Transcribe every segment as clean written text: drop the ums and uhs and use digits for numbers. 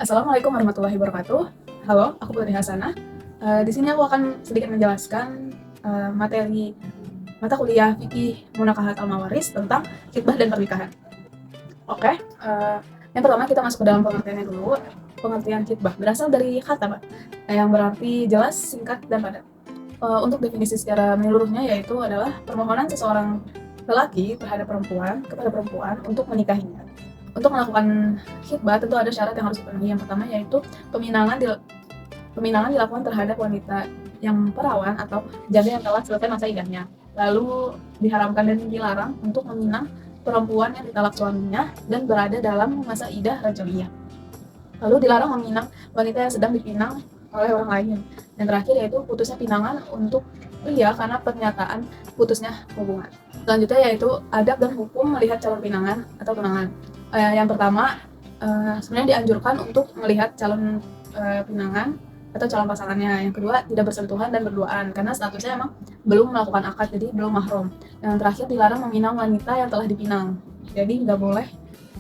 Assalamualaikum warahmatullahi wabarakatuh. Halo, aku Putri Hasanah. Di sini aku akan sedikit menjelaskan materi mata kuliah Fikih Munakahat Al-Mawaris tentang khitbah dan pernikahan. Oke, yang pertama kita masuk ke dalam pengertiannya dulu. Pengertian khitbah berasal dari kata, yang berarti jelas, singkat, dan padat. Untuk definisi secara menyeluruhnya yaitu adalah permohonan seseorang lelaki terhadap perempuan kepada perempuan untuk menikahinya. Untuk melakukan khitbah tentu ada syarat yang harus dipenuhi. Yang pertama yaitu peminangan dilakukan terhadap wanita yang perawan atau janda yang telah selesai masa iddahnya. Lalu diharamkan dan dilarang untuk meminang perempuan yang ditalak suaminya dan berada dalam masa iddah raj'iyah. Lalu dilarang meminang wanita yang sedang dipinang oleh orang lain. Dan terakhir yaitu putusnya pinangan untuk pria karena pernyataan putusnya hubungan. Selanjutnya yaitu adab dan hukum melihat calon pinangan atau tunangan. Yang pertama, sebenarnya dianjurkan untuk melihat calon pinangan atau calon pasangannya. Yang kedua, tidak bersentuhan dan berduaan karena statusnya emang belum melakukan akad, jadi belum mahram. Yang terakhir, dilarang meminang wanita yang telah dipinang. Jadi nggak boleh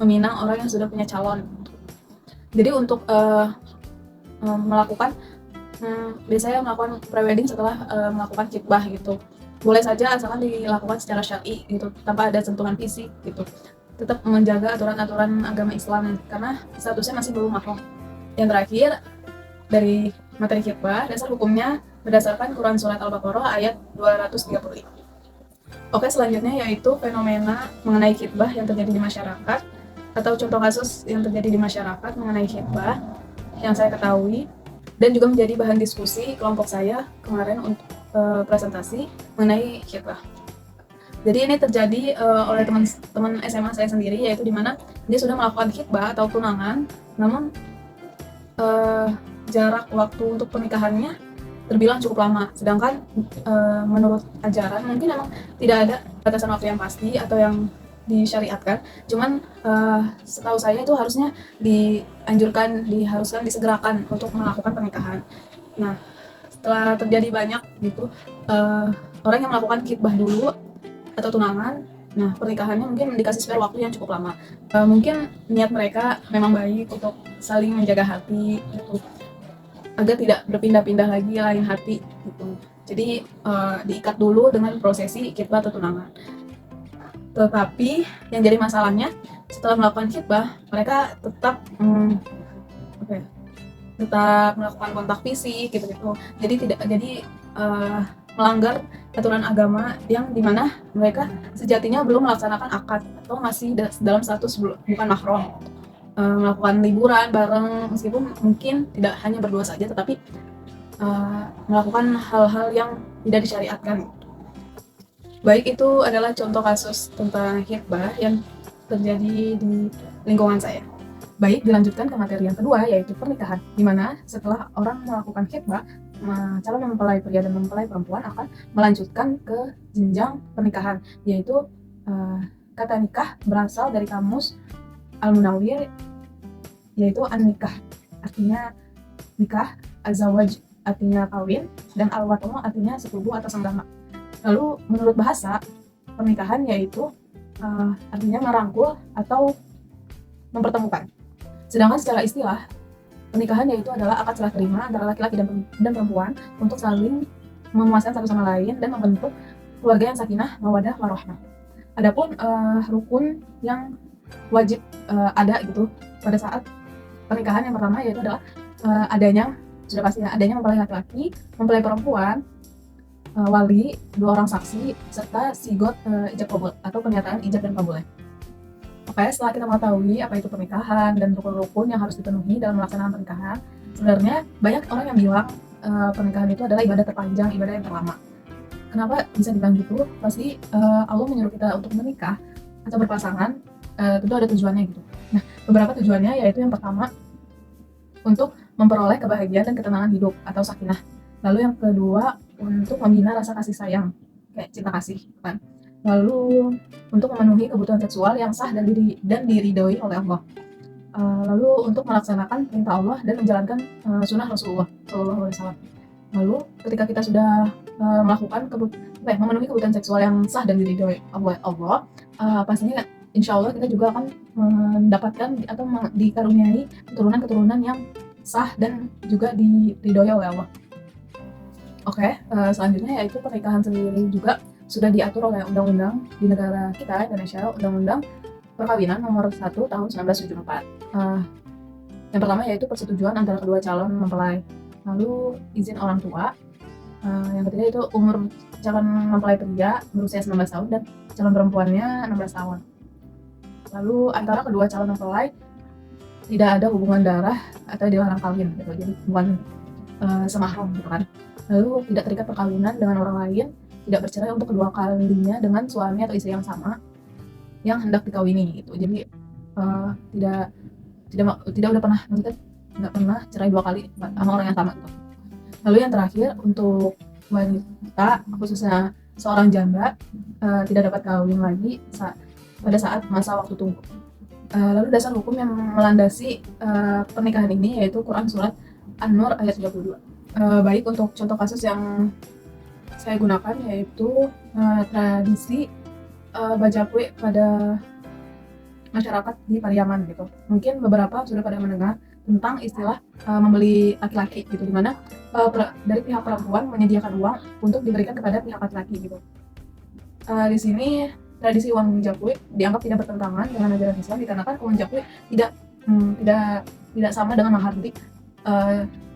meminang orang yang sudah punya calon. Jadi untuk melakukan biasanya melakukan prewedding setelah melakukan khitbah gitu. Boleh saja asalkan dilakukan secara syar'i gitu, tanpa ada sentuhan fisik gitu. Tetap menjaga aturan-aturan agama Islam karena statusnya masih belum mahram. Yang terakhir, dari materi khitbah, dasar hukumnya berdasarkan Quran Surat Al-Baqarah ayat 235. Oke, selanjutnya yaitu fenomena mengenai khitbah yang terjadi di masyarakat atau contoh kasus yang terjadi di masyarakat mengenai khitbah yang saya ketahui dan juga menjadi bahan diskusi kelompok saya kemarin untuk presentasi mengenai khitbah. Jadi ini terjadi oleh teman-teman SMA saya sendiri, yaitu di mana dia sudah melakukan khitbah atau tunangan, namun jarak waktu untuk pernikahannya terbilang cukup lama. Sedangkan menurut ajaran mungkin memang tidak ada batasan waktu yang pasti atau yang disyariatkan. Cuman setahu saya itu harusnya diharuskan disegerakan untuk melakukan pernikahan. Nah, setelah terjadi banyak gitu orang yang melakukan khitbah dulu atau tunangan, nah pernikahannya mungkin dikasih spare waktu yang cukup lama. Mungkin niat mereka memang baik untuk saling menjaga hati gitu, agar tidak berpindah-pindah lagi lain hati gitu. Jadi diikat dulu dengan prosesi khitbah atau tunangan. Tetapi yang jadi masalahnya setelah melakukan khitbah, mereka tetap tetap melakukan kontak fisik gitu-gitu. Jadi melanggar aturan agama yang dimana mereka sejatinya belum melaksanakan akad atau masih dalam status bukan mahram. Melakukan liburan bareng meskipun mungkin tidak hanya berdua saja, tetapi melakukan hal-hal yang tidak disyariatkan. Baik, itu adalah contoh kasus tentang khitbah yang terjadi di lingkungan saya. Baik, dilanjutkan ke materi yang kedua, yaitu pernikahan, di mana setelah orang melakukan khitbah, calon mempelai pria dan mempelai perempuan akan melanjutkan ke jenjang pernikahan, yaitu kata nikah berasal dari kamus Al-Munawwir, yaitu an-nikah artinya nikah, az-zawaj artinya kawin, dan al-wat'u artinya setubuh atau senggama. Lalu menurut bahasa, pernikahan yaitu artinya merangkul atau mempertemukan. Sedangkan secara istilah, pernikahan yaitu adalah akad serah terima antara laki-laki dan perempuan untuk saling memuaskan satu sama lain dan membentuk keluarga yang sakinah, mawaddah, warahmah. Adapun rukun yang wajib ada gitu pada saat pernikahan, yang pertama yaitu adalah sudah pasti adanya mempelai laki-laki, mempelai perempuan, wali, 2 orang saksi, serta sigot ijab qabul atau pernyataan ijab dan kabulnya. Oke, setelah kita mengetahui apa itu pernikahan dan rukun-rukun yang harus dipenuhi dalam melaksanakan pernikahan, sebenarnya banyak orang yang bilang pernikahan itu adalah ibadah terpanjang, ibadah yang terlama. Kenapa bisa dibilang gitu? Pasti Allah menyuruh kita untuk menikah atau berpasangan, tentu ada tujuannya gitu. Nah, beberapa tujuannya yaitu yang pertama, untuk memperoleh kebahagiaan dan ketenangan hidup atau sakinah. Lalu yang kedua, untuk membina rasa kasih sayang, kayak cinta kasih kan. Lalu untuk memenuhi kebutuhan seksual yang sah dan diridhoi oleh Allah. Lalu untuk melaksanakan perintah Allah dan menjalankan sunnah Rasulullah SAW. Lalu ketika kita sudah memenuhi kebutuhan seksual yang sah dan diridhoi oleh Allah, pastinya insya Allah kita juga akan mendapatkan atau dikaruniai keturunan-keturunan yang sah dan juga diridhoi oleh Allah. Oke, selanjutnya yaitu pernikahan sendiri juga sudah diatur oleh undang-undang di negara kita, Indonesia, Undang-Undang Perkawinan nomor 1 tahun 1974. Yang pertama yaitu persetujuan antara kedua calon mempelai, lalu izin orang tua. Yang ketiga itu umur calon mempelai pria berusia 19 tahun dan calon perempuannya 16 tahun. Lalu antara kedua calon mempelai tidak ada hubungan darah atau dilarang kawin gitu, jadi bukan semahram gitu kan. Lalu tidak terikat perkawinan dengan orang lain, tidak bercerai untuk kedua kalinya dengan suami atau istri yang sama yang hendak dikawini gitu. Jadi tidak udah pernah, maksudnya nggak pernah cerai 2 kali sama orang yang sama gitu. Lalu yang terakhir untuk wanita, khususnya seorang janda, tidak dapat kawin lagi pada saat masa waktu tunggu. Lalu dasar hukum yang melandasi pernikahan ini yaitu Quran Surat An-Nur ayat 32. Baik untuk contoh kasus yang saya gunakan yaitu tradisi bajapwe pada masyarakat di Pariaman gitu. Mungkin beberapa sudah pada mendengar tentang istilah membeli laki-laki gitu, dimana dari pihak perempuan menyediakan uang untuk diberikan kepada pihak laki-laki gitu. Di sini tradisi uang japwe dianggap tidak bertentangan dengan ajaran Islam dikarenakan uang japwe tidak sama dengan mahar. Jadi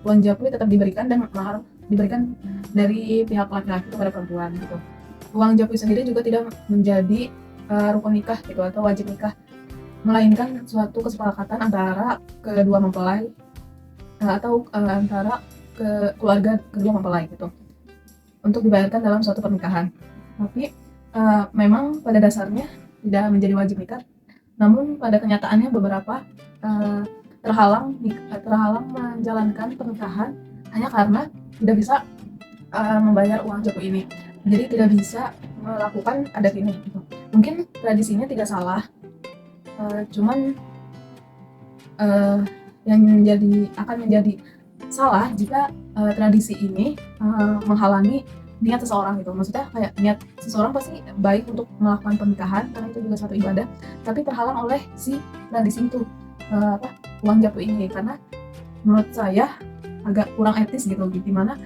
uang japwe tetap diberikan dan mahar diberikan dari pihak laki-laki kepada perempuan gitu. Uang japwe sendiri juga tidak menjadi rukun nikah gitu atau wajib nikah, melainkan suatu kesepakatan antara kedua mempelai atau antara keluarga kedua mempelai gitu untuk dibayarkan dalam suatu pernikahan. Tapi memang pada dasarnya tidak menjadi wajib nikah, namun pada kenyataannya beberapa terhalang menjalankan pernikahan hanya karena tidak bisa membayar uang japwe ini. Jadi tidak bisa melakukan adat ini gitu. Mungkin tradisinya tidak salah, cuman yang akan menjadi salah jika tradisi ini menghalangi niat seseorang gitu. Maksudnya kayak niat seseorang pasti baik untuk melakukan pernikahan karena itu juga suatu ibadah, tapi terhalang oleh si tradisi itu uang japwe ini, karena menurut saya agak kurang etis gitu, dimana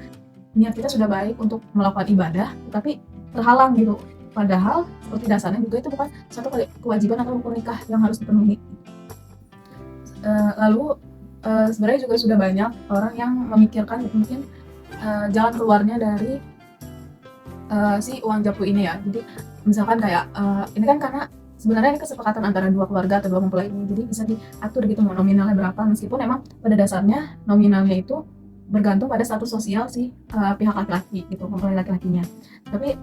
niat kita sudah baik untuk melakukan ibadah tapi terhalang gitu, padahal seperti dasarnya juga itu bukan suatu kewajiban atau rukun nikah yang harus dipenuhi. Lalu sebenarnya juga sudah banyak orang yang memikirkan mungkin jalan keluarnya dari si uang japwe ini ya. Jadi misalkan kayak ini kan karena sebenarnya ini kesepakatan antara dua keluarga atau dua mempelai ini, jadi bisa diatur gitu mau nominalnya berapa, meskipun emang pada dasarnya nominalnya itu bergantung pada status sosial si pihak laki-laki gitu, mempelai laki-lakinya. Tapi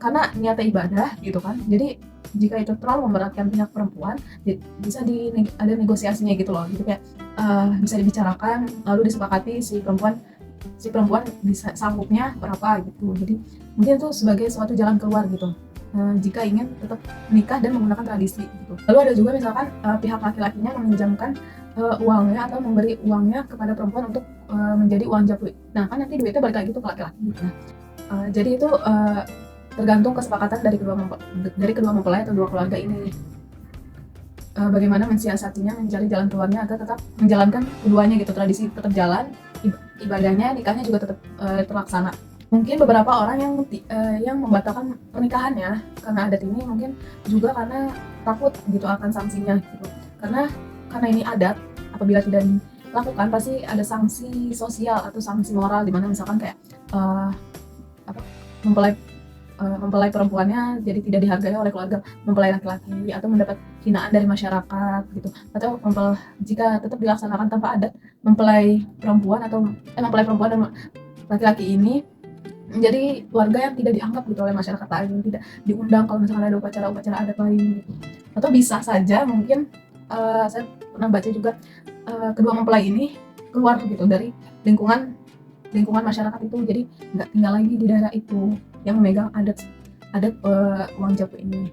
karena niatnya ibadah gitu kan, jadi jika itu terlalu memberatkan pihak perempuan, bisa ada negosiasinya gitu loh, gitu kayak bisa dibicarakan lalu disepakati si perempuan bisa sanggupnya berapa gitu. Jadi mungkin itu sebagai suatu jalan keluar gitu jika ingin tetap menikah dan menggunakan tradisi gitu. Lalu ada juga misalkan pihak laki-lakinya meminjamkan uangnya atau memberi uangnya kepada perempuan untuk menjadi uang japwe. Nah kan nanti duitnya balik lagi tuh ke laki-laki gitu. Jadi itu tergantung kesepakatan dari kedua mempelai atau dua keluarga ini. Bagaimana mensiasatinya, mencari jalan keluarnya agar tetap menjalankan keduanya gitu, tradisi tetap jalan, ibadahnya, nikahnya juga tetap terlaksana. Mungkin beberapa orang yang membatalkan pernikahannya karena adat ini mungkin juga karena takut gitu akan sanksinya gitu. Karena ini adat, apabila tidak dilakukan pasti ada sanksi sosial atau sanksi moral, di mana misalkan kayak mempelai perempuannya jadi tidak dihargai oleh keluarga mempelai laki-laki atau mendapat hinaan dari masyarakat gitu. Atau jika tetap dilaksanakan tanpa adat, mempelai perempuan dan laki-laki ini menjadi warga yang tidak dianggap gitu oleh masyarakat lain, tidak diundang kalau misalkan ada upacara adat lain gitu. Atau bisa saja mungkin saya pernah baca juga kedua mempelai ini keluar gitu dari lingkungan masyarakat itu, jadi nggak tinggal lagi di daerah itu yang memegang adat uang japwe ini.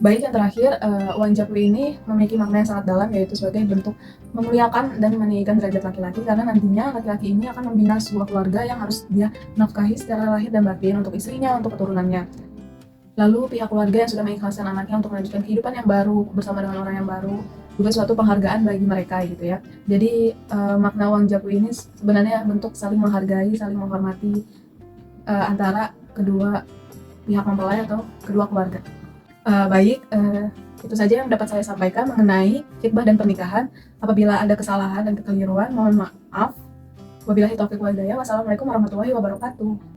Baik, yang terakhir, uang japwe ini memiliki makna yang sangat dalam, yaitu sebagai bentuk memuliakan dan meninggikan derajat laki-laki, karena nantinya laki-laki ini akan membina sebuah keluarga yang harus dia nafkahi secara lahir dan batin untuk istrinya, untuk keturunannya. Lalu pihak keluarga yang sudah mengikhlaskan anaknya untuk melanjutkan kehidupan yang baru bersama dengan orang yang baru juga suatu penghargaan bagi mereka gitu ya. Jadi makna uang jaku ini sebenarnya bentuk saling menghargai, saling menghormati antara kedua pihak mempelai atau kedua keluarga. Itu saja yang dapat saya sampaikan mengenai khitbah dan pernikahan. Apabila ada kesalahan dan kekeliruan, mohon maaf. Wabillahi taufiq wal hidayah. Wassalamualaikum warahmatullahi wabarakatuh.